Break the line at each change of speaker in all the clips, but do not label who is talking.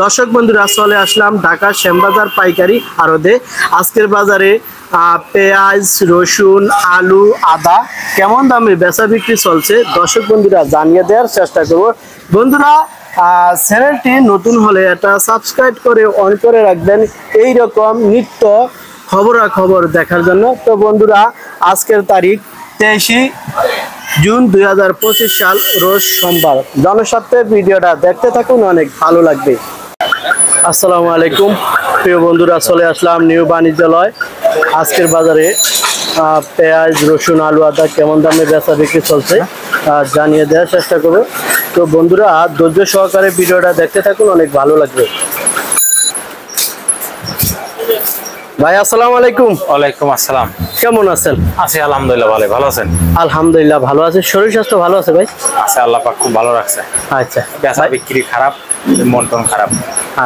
দর্শক বন্ধুরা চলে আসলাম ঢাকা শ্যামবাজার পাইকারি আড়তে। আজকের বাজারে পেঁয়াজ, রসুন, আলু, আদা কেমন দামে বেচা বিক্রি চলছে দর্শক বন্ধুরা জানিয়ে দেওয়ার চেষ্টা করব। বন্ধুরা চ্যানেলটি নতুন হলে এটা সাবস্ক্রাইব করে অন করে রাখবেন এই রকম নিত্য খবরাখবর দেখার জন্য। তো বন্ধুরা আজকের তারিখ 23 জুন 2025 সাল, রোজ সোমবার। জনস্বার্থে ভিডিওটা দেখতে থাকুন, অনেক ভালো লাগবে। আসসালামু আলাইকুম প্রিয় বন্ধুরা, চলে আসলাম নিউ বাণিজ্যালয়। আজকের বাজারে পেঁয়াজ, রসুন, আলু, আদা কেমন দামে বেচা বিক্রি চলছে জানিয়ে দেওয়ার চেষ্টা করব। তো বন্ধুরা ধৈর্য সহকারে ভিডিওটা দেখতে থাকুন, অনেক ভালো লাগবে। ভাই আসসালামু আলাইকুম।
ওয়ালাইকুম আসসালাম।
কেমন আছেন?
আছি আলহামদুলিল্লাহ, ভালো আছেন?
আলহামদুলিল্লাহ ভালো আছে। শরীর স্বাস্থ্য ভালো আছে ভাই?
আছে, আল্লাহ পাক খুব ভালো রাখছে।
আচ্ছা,
বেচা বিক্রি খারাপ, মন টন খারাপ।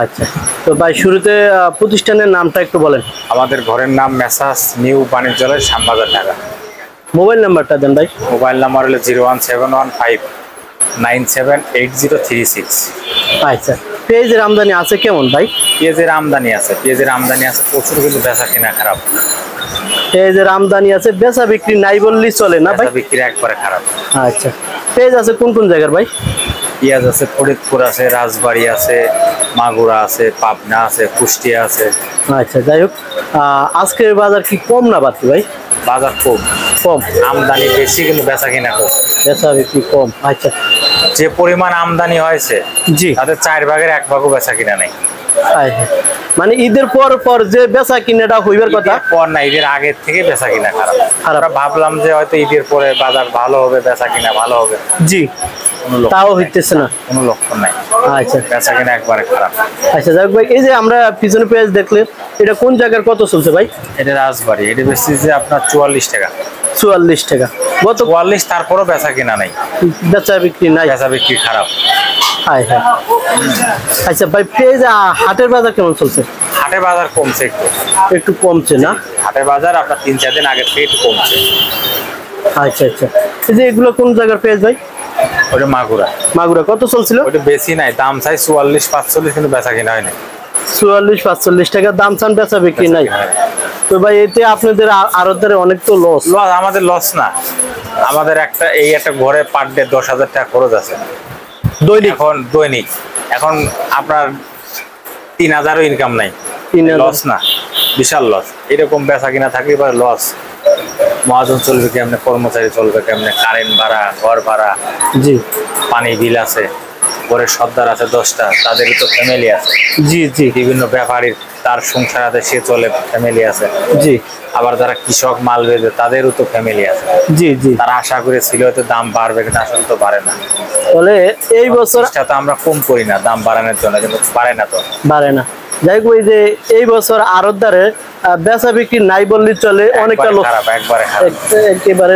আচ্ছা, তো ভাই শুরুতে প্রতিষ্ঠানের নামটা একটু বলেন।
আমাদের ঘরের নাম Messrs new Banijyalay, Shyambazar, Dhaka.
Mobile নাম্বারটা দেন ভাই।
মোবাইল নাম্বার হলো 01715978036।
আচ্ছা, পেঁয়াজের আমদানি আছে কেমন ভাই?
পেঁয়াজের আমদানি আছে প্রচুর, কিন্তু বেচা কিনা খারাপ।
পেঁয়াজের আমদানি আছে, বেচা বিক্রি নাই বললেই চলে না ভাই?
বেচা বিক্রি একবারে খারাপ।
আচ্ছা, পেঁয়াজ আছে কোন কোন জায়গার ভাই?
পেঁয়াজ আছে ফরিদপুর আছে, রাজবাড়ী আছে, মাগুরা আছে, পাবনা আছে, কুষ্টিয়া আছে।
আচ্ছা, যাই হোক আজকের বাজার কি কম না বাড়তি ভাই?
বাজার কম, আমদানি বেশি কিন্তু বেচা কিনা কম,
বেচা বিক্রি কম। আচ্ছা,
যে পরিমাণ আমদানি হয়েছে
জি,
তাদের 4 ভাগের 1 ভাগও বেচা কিনা নাই।
মানে ঈদের পর পর যে বেচা কিনাটা হইবার কথা,
পর না, ঈদের আগের থেকে বেচা কিনা খারাপ। আমরা ভাবলাম যে হয়তো ঈদের পরে বাজার ভালো হবে, বেচা কিনা ভালো হবে,
জি, তাও হইতেছে না,
কোনো লক্ষণ নাই।
আচ্ছা,
বেচা কিনা একবারে খারাপ।
আচ্ছা যাক ভাই, এই যে আমরা পিছনে পেঁয়াজ দেখলে এটা কোন জায়গার কত চলছে ভাই?
এটা রাজবাড়ী, এটা বেশি যে আপনার 44 টাকা।
44 টাকা গত
44, তারপরও বেচা কিনা নাই,
বেচা বিক্রি নাই,
বেচা বিক্রি খারাপ।
হ্যাঁ হ্যাঁ। আচ্ছা ভাই, পেঁয়াজ হাটের বাজার কেমন চলছে?
হাটে বাজার কমছে,
একটু কমছে না?
হাটে বাজার আপনার 3-4 দিন আগের থেকে একটু কমছে।
আচ্ছা আচ্ছা, এই যে এগুলো কোন জায়গার পেঁয়াজ ভাই?
ওটা মাগুরা।
মাগুরা কত চলছিল?
ওটা বেশি নাই, দাম চাই 44-45, কিন্তু বেচা কিনা হয় না।
44-45 টাকা দাম চান, বেচা বিক্রি নাই। তো ভাই এতে আপনাদের আড়তদারে অনেক তো লস।
আমাদের লস না, আমাদের একটা ঘরে পার ডে 10,000 টাকা খরচ আছে দৈনিক। এখন আপনার 3,000ও ইনকাম নাই, লস না, বিশাল লস। এরকম বেচা কিনা থাকলে এবার লস। মহাজন চলবে কেমনে, কর্মচারী চলবে কেমনে, কারেন্ট ভাড়া, ঘর ভাড়া, জি, পানি বিল আছে, ঘরের সর্দার আছে 10টা, তাদেরই তো ফ্যামিলি আছে। জি জি, বিভিন্ন ব্যাপারীর তার সংসার আছে, সে চলে, ফ্যামিলি আছে। জি, আবার যারা কৃষক মাল বেচে তাদেরও তো ফ্যামিলি আছে। জি জি, তারা আশা করেছিল হয়তো দাম বাড়বে, কিন্তু আসলে তো বাড়ে না। বলে এই বছর তো আমরা কম করি না দাম বাড়ানোর জন্য, কিন্তু বাড়ে না, তো বাড়ে না।
যাই হোক, এই যে এই বছর আড়তদারে বেচা বিক্রি নাই বললেই চলে, অনেকটা লোক একেবারে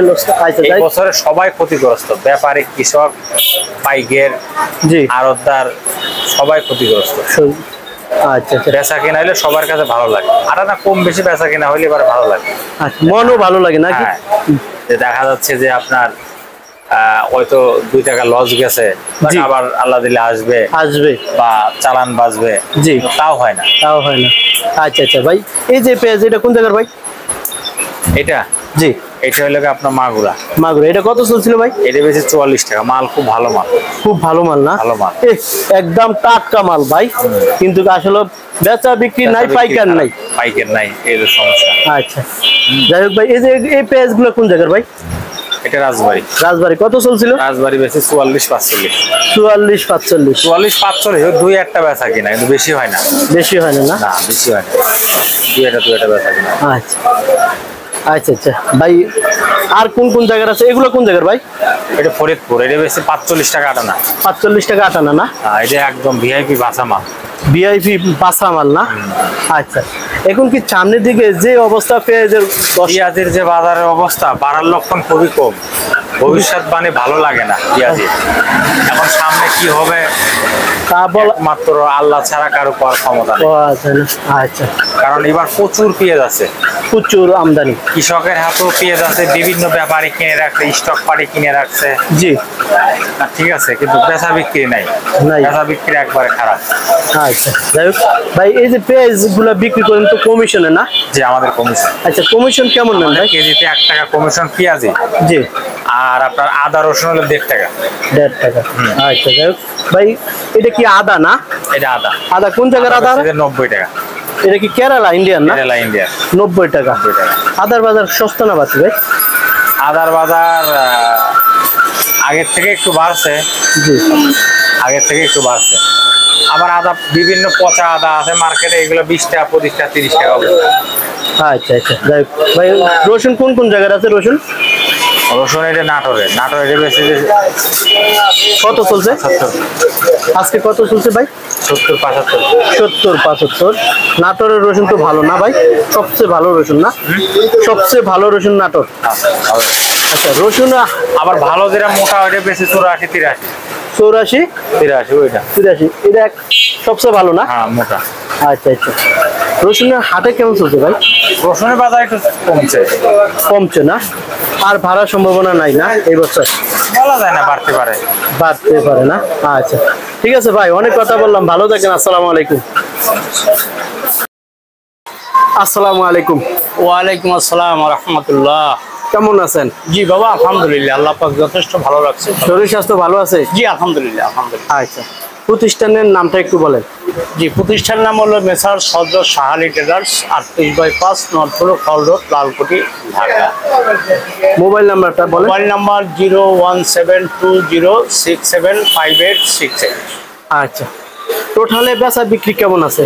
এই
বছরে সবাই ক্ষতিগ্রস্ত, ব্যাপারী, কৃষক, পাইকার, জি, আড়তদার সবাই ক্ষতিগ্রস্ত।
আচ্ছা,
বেচা কিনা হলে সবার কাছে ভালো লাগে, আর না কম বেশি বেচা কিনা হলে এবার ভালো লাগে,
মনও ভালো লাগে নাকি?
দেখা যাচ্ছে যে আপনার হয়তো 2 টাকা লস গেছে, আবার আল্লাহ দিলে আসবে বা চালান বাঁচবে, জি, তাও হয় না।
আচ্ছা আচ্ছা ভাই, এই যে পেঁয়াজ এটা কোন জায়গার ভাই?
এটা, জি, এটা হলো আপনার মাগুরা।
এটা কত চলছিল ভাই?
এটা বেশি 44 টাকা। মাল খুব ভালো মাল,
খুব ভালো মাল না?
ভালো মাল,
একদম টাটকা মাল ভাই, কিন্তু আসলে বেচা বিক্রি নাই, পাইকার নাই,
এই সমস্যা।
আচ্ছা, যাই হোক ভাই, এই যে এই পেঁয়াজ গুলো কোন জায়গার ভাই?
এটা রাজবাড়ী। কত চলছিল? রাজবাড়ী বেশি 44-45। 44-45, 2-1টা বেচা কিনা, কিন্তু বেশি হয় না। বেশি হয় না, বেশি হয় না, 2-1টা বেচা কিনা।
আচ্ছা আচ্ছা আচ্ছা ভাই, আর কোন কোন জায়গার আছে? এগুলো কোন জায়গার ভাই?
এটা ফরিদপুর, এটা বেশি 45 টাকা আটানা।
45 টাকা আটানা না?
এটা একদম ভিআইপি বাসা মাল,
ভিআইপি বাসা মাল না? আচ্ছা, এখন কি সামনের দিকে যে অবস্থা পেঁয়াজের
যে বাজারের অবস্থা, বাড়ার লক্ষণ খুবই কম, ভবিষ্যৎ বাণী ভালো লাগে না পেঁয়াজের। এখন সামনে কি হবে তা মাত্র আল্লাহ ছাড়া কারো করার ক্ষমতা নেই।
আচ্ছা,
কারণ এবার প্রচুর পেঁয়াজ আছে,
প্রচুর আমদানি,
কৃষকের হাতেও পেঁয়াজ আছে, বিভিন্ন ব্যাপারী কিনে রাখছে, স্টক পাড়ি কিনে রাখছে, আছে,
জি
ঠিক আছে, কিন্তু বেচা বিক্রি নাই,
নাই।
বেচা বিক্রি একবারে খারাপ।
আচ্ছা যাই হোক ভাই, এই যে পেঁয়াজ গুলা বিক্রি করেন তো কমিশনে না?
যে আমাদের কমিশন,
আচ্ছা কমিশন কেমন নেন ভাই?
কেজিতে 1 টাকা কমিশন পেঁয়াজি,
জি
আর আপনার আদা রসুন হলো 1.5 টাকা।
1.5 টাকা। আচ্ছা যাই হোক ভাই, এটা কি আদা না?
এটা আদা,
আদা কোন জায়গার আদা?
90 টাকা।
এটা কি কেরালা ইন্ডিয়ান না?
কেরালা ইন্ডিয়া।
90 টাকা। আদার বাজার সস্তা না বাড়ছে ভাই?
আদার বাজার আগের থেকে একটু বাড়ছে,
জি
আগের থেকে একটু বাড়ছে। আবার আদা বিভিন্ন পচা আদা আছে মার্কেটে, এগুলো 20 টাকা 25 টাকা 30 টাকা হবে।
আচ্ছা আচ্ছা যাই হোক ভাই, রসুন কোন কোন জায়গার আছে রসুন?
রসুন এটা নাটোরে বেশি
কত চলছে
70
আজকে? কত চলছে ভাই?
70 75।
70 75। নাটোরের রসুন তো ভালো না ভাই? সবচেয়ে ভালো রসুন না? সবচেয়ে ভালো রসুন নাটোর। আচ্ছা রসুন
আবার ভালো যেটা মোটা ওইটা বেশি 84 83।
84
83 ওইটা
83, এটা সবচেয়ে ভালো না?
হ্যাঁ মোটা।
আচ্ছা আচ্ছা, রসুনের হাটে কেমন চলছে ভাই?
রসুনের বাজার একটু কমছে।
কমছে না? আর ভাড়ার সম্ভাবনা নাই না এই বছর?
বলা যায় না, বাড়তে পারে।
বাড়তে পারে না? আচ্ছা ঠিক আছে ভাই, অনেক কথা বললাম, ভালো থাকেন। আসসালামু আলাইকুম। আসসালামু আলাইকুম।
ওয়ালাইকুম আসসালাম ওয়া রাহমাতুল্লাহ।
কেমন আছেন?
জি বাবা, আলহামদুলিল্লাহ, আল্লাহ পাক যথেষ্ট ভালো রাখছে।
শরীর স্বাস্থ্য ভালো আছে?
জি আলহামদুলিল্লাহ আলহামদুলিল্লাহ।
আচ্ছা, প্রতিষ্ঠানের নামটা একটু বলেন।
জি, প্রতিষ্ঠানের নাম হলো মেসার সদর Shah Ali traders, 38/5 north call road, Lalkuti, Dhaka.
Mobile নাম্বারটা বলেন।
Mobile number 01720675868।
আচ্ছা, টোটালে বেচা বিক্রি কেমন আছে?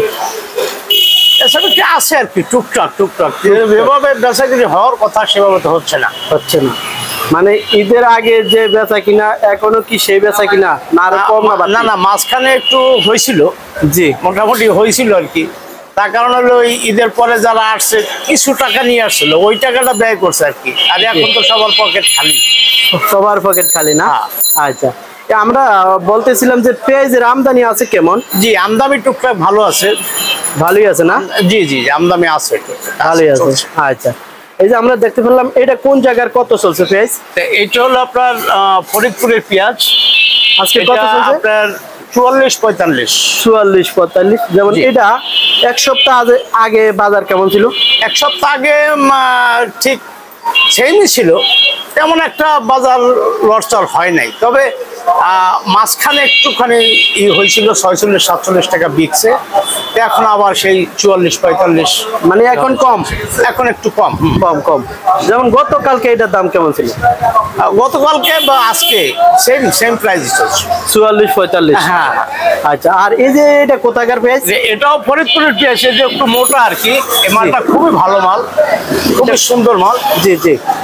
এসবে কি আছে আর কি, টুকটাক যেভাবে বেচাকিনি হওয়ার কথা সেভাবে তো হচ্ছে না।
হচ্ছে না মানে ঈদের আগে যে বেচা কিনা এখনো কি সেই বেচা কিনা না আরো কম না বাড়তি?
না মাঝখানে একটু হয়েছিল,
জি
মোটামুটি হয়েছিল আর কি। তার কারণ হলো ওই ঈদের পরে যারা আসছে কিছু টাকা নিয়ে আসছিল, ওই টাকাটা ব্যয় করছে আর কি। আর এখন তো সবার পকেট খালি।
সবার পকেট খালি না?
হ্যাঁ।
আচ্ছা, আমরা বলতেছিলাম যে পেঁয়াজের আমদানি আছে কেমন?
জি, আমদানি টুকটাক ভালো আছে।
ভালোই আছে না?
জি আমদানি আছে,
ভালোই আছে।
চলছে।
আচ্ছা, এই যে আমরা দেখতে পেলাম, এটা কোন জায়গার কত চলছে পেঁয়াজ?
তো এইটা হলো আপনার ফরিদপুরের পেঁয়াজ।
আজকে কত
এটা
চলছে?
আপনার 44-45।
44-45। যেমন
জি।
এটা এক সপ্তাহ আগে বাজার কেমন ছিল?
এক সপ্তাহ আগে ঠিক সেমই ছিল, তেমন একটা বাজার লড়চড় হয় নাই। তবে মাঝখানে একটুখানি হয়েছিল, 46-47 টাকা বিকছে। এখন আবার সেই 44-45,
মানে এখন কম?
এখন একটু কম।
কম। যেমন গতকালকে এটার দাম কেমন ছিল?
গতকালকে বা আজকে সেম প্রাইস চলছে,
44-45।
হ্যাঁ।
আচ্ছা, আর এই যে এটা কোথাকার পেঁয়াজ?
যে এটাও ফরিদপুরের পেঁয়াজ, যে একটু মোটা আর কি। এই মালটা খুবই ভালো মাল, খুবই সুন্দর মাল।
জি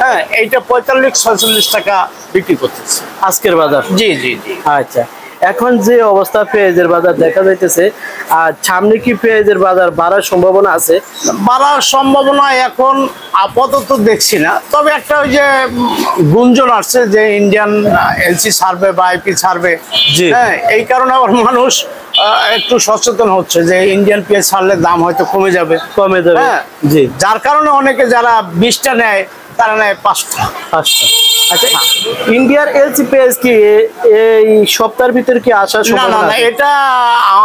হ্যাঁ, এইটা 45-46 টাকা বিক্রি করতেছে
আজকের বাজার।
জি।
আচ্ছা, এখন যে অবস্থা পেঁয়াজের বাজার দেখা যাইতেছে, আর সামনে কি পেঁয়াজের বাজার বাড়ার সম্ভাবনা আছে?
বাড়ার সম্ভাবনা এখন আপাতত দেখছি না। তবে একটা ওই যে গুঞ্জন আসছে যে ইন্ডিয়ান এলসি ছাড়বে বা আইপি ছাড়বে।
জি।
হ্যাঁ, এই কারণে আবার মানুষ একটু সচেতন হচ্ছে যে ইন্ডিয়ান পেঁয়াজ ছাড়লে দাম হয়তো কমে যাবে। হ্যাঁ,
জি।
যার কারণে অনেকে যারা 20টা নেয় তারা নেয় 5টা।
আচ্ছা, ইন্ডিয়ার এলসি পেঁয়াজ কি এই সপ্তাহের ভিতরে কি আসার
না
সম্ভাবনা আছে?
এটা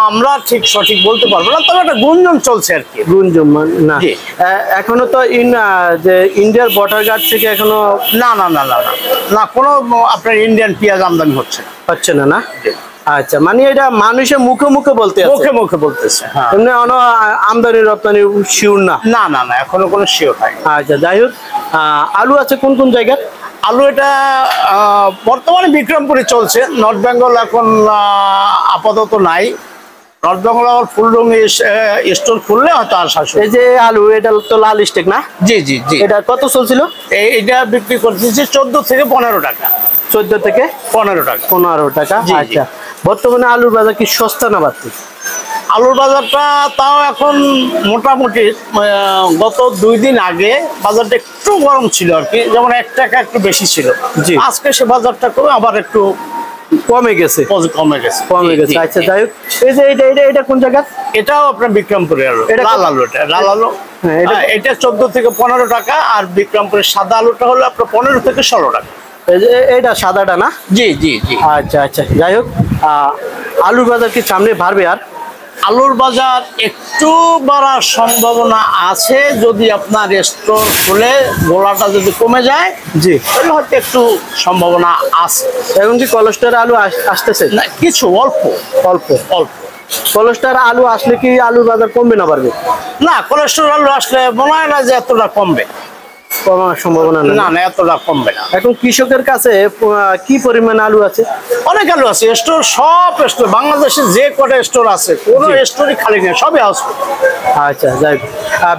আমরা ঠিক সঠিক বলতে পারবো না, তবে একটা গুঞ্জন চলছে আর কি।
গুঞ্জন না?
জি।
এখনো তো যে ইন্ডিয়ার বর্ডার গার্ড থেকে এখনো
না কোনো আপনার ইন্ডিয়ান পেঁয়াজ আমদানি হচ্ছে না।
হচ্ছে না? আচ্ছা, মানে এটা মানুষের মুখে বলতে আছে?
মুখে বলতেছে, হ্যাঁ।
এমনি আমদানি রপ্তানি শিওর না?
না এখনো কোনো শিওর হয়।
আচ্ছা, যাই হোক, আলু আছে কোন জায়গায়?
আলু এটা বর্তমানে বিক্রমপুরে চলছে। নর্থ বেঙ্গল এখন আপাতত নাই। নর্থ বেঙ্গল আবার ফুলরুম স্টোর খুললে হয়তো আসা শুরু।
এই যে আলু, এটা তো লাল স্টেক না?
জি।
এটা কত চলছিল?
এইটা বিক্রি করতেছে 14 থেকে 15 টাকা।
14 থেকে
15 টাকা।
15 টাকা।
জি।
আচ্ছা, বর্তমানে আলুর বাজার কি সস্তা না বাড়তি?
আলুর বাজারটা তাও এখন মোটামুটি গত 2 দিন আগে বাজারটা একটু গরম ছিল আর কি, যেমন 1 টাকা একটু বেশি ছিল।
জি।
আজকে সে বাজারটা করে আবার একটু
কমে গেছে।
কমে গেছে।
আচ্ছা, যাই হোক, এই যে এটা কোন জায়গা?
এটাও আপনার বিক্রমপুরের আলু,
এটা
লাল আলু। লাল আলু
হ্যাঁ,
এটা 14 থেকে 15 টাকা। আর বিক্রমপুরের সাদা আলুটা হলো আপনার 15 থেকে 16 টাকা।
এই যে এইটা সাদাটা না?
জি জি জি।
আচ্ছা আচ্ছা, যাই হোক আলুর বাজার কি সামনে বাড়বে আর?
আলুর বাজার একটু বাড়ার সম্ভাবনা আছে যদি আপনার স্টোর খুলে গোলাটা যদি কমে যায়,
জি,
তাহলে হয়তো একটু সম্ভাবনা আছে।
এখন কি কোলেস্টার আলু আসতেছে?
না, কিছু অল্প
অল্প
অল্প।
কোলেস্টার আলু আসলে কি আলুর বাজার কমবে না বাড়বে?
না, কোলেস্টেরল আলু আসলে মনে হয় না যে এতটা কমবে।
কমার সম্ভাবনা নেই।
না না, এতটা কমবে না।
এখন কৃষকের কাছে কি পরিমাণ আলু আছে?
অনেক আলু আছে, স্টোর সব স্টোর, বাংলাদেশে যে কটা স্টোর আছে কোনো স্টোরই খালি নেই, সবই আছে।
আচ্ছা, যাই হোক,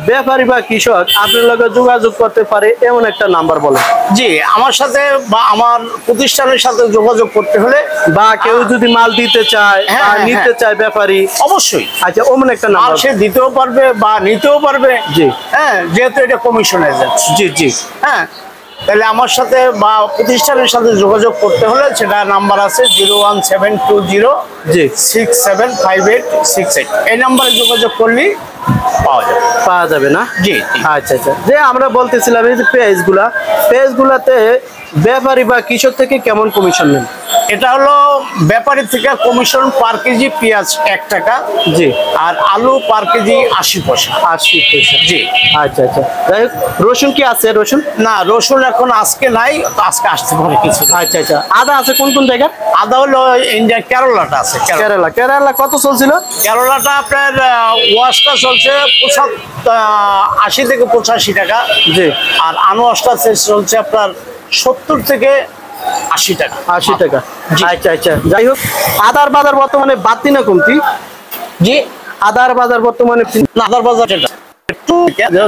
ব্যাপারী বা কৃষক আপনার লগে যোগাযোগ করতে পারে এমন একটা নাম্বার বলো।
জি, আমার সাথে বা আমার প্রতিষ্ঠানের সাথে যোগাযোগ করতে হলে,
বা কেউ যদি মাল দিতে চায়
হ্যাঁ,
বা
হ্যাঁ,
নিতে চায় ব্যাপারী,
অবশ্যই
আচ্ছা ওমন একটা
মাল
নাম্বার।
সে দিতেও পারবে বা নিতেও পারবে।
জি।
হ্যাঁ, যেহেতু এটা কমিশনে যাচ্ছে।
জি জি।
হ্যাঁ, তাহলে আমার সাথে বা প্রতিষ্ঠানের সাথে যোগাযোগ করতে হলে সেটা নাম্বার আছে 01720
জি।
675868। এই নাম্বারে যোগাযোগ করলেই পাওয়া যাবে।
পাওয়া যাবে না?
জি।
আচ্ছা আচ্ছা, যে আমরা বলতেছিলাম এই যে পেঁয়াজগুলাতে ব্যাপারী বা কৃষক থেকে কেমন কমিশন নেন?
এটা হলো ব্যাপারী থেকে কমিশন পার কেজি পেঁয়াজ 1 টাকা।
জি।
আর আলু পার কেজি 80 পয়সা।
80 পয়সা।
জি।
আচ্ছা আচ্ছা, যাই হোক, রসুন কি আছে? রসুন
না, রসুন এখন আজকে নাই, আজকে আসতে পারে কিছু।
আচ্ছা আচ্ছা, আদা আছে কোন কোন জায়গায়?
আদা হলো ইন্ডিয়া কেরালাটা আছে।
কেরালা কত চলছিল?
কেরালাটা আপনার ওয়াশটা চলছে 80 থেকে 85 টাকা।
জি।
আর আনোয়াশটা চলছে আপনার 70 থেকে 80 টাকা।
80 টাকা। আচ্ছা আচ্ছা, যাই হোক, আদার বাজার বর্তমানে বাড়তি না কমতি?
জি।
আদার বাজার বর্তমানে
আদার বাজার এটা একটু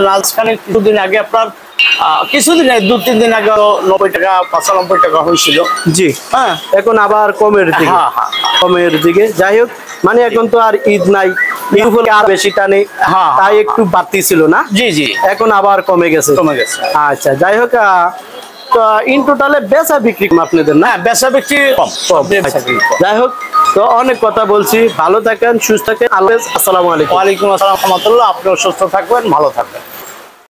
রাজস্থানে কিছুদিন আগে আপনার কিছুদিন 2-3 দিন আগে 90 টাকা 95 টাকা হয়েছিল।
জি।
হ্যাঁ,
এখন আবার কমের দিকে।
হ্যাঁ, হ্যাঁ।
কমের দিকে, যাই হোক, মানে এখন তো আর ঈদ নাই, ঈদ হলে আর বেশি টানে,
হ্যাঁ,
তাই একটু বাড়তি ছিল না?
জি জি,
এখন আবার কমে গেছে।
কমে গেছে।
আচ্ছা, যাই হোক, তো ইন টোটালে বেচা বিক্রি আপনাদের না?
হ্যাঁ, বেচা বিক্রি কম। বেচা বিক্রি কম।
যাই হোক, তো অনেক কথা বলছি, ভালো থাকেন, সুস্থ থাকেন, আল্লাহ হাফেজ, আসসালামু আলাইকুম।
ওয়ালাইকুম আসসালাম রহমতুল্লাহ। আপনিও সুস্থ থাকবেন, ভালো থাকবেন।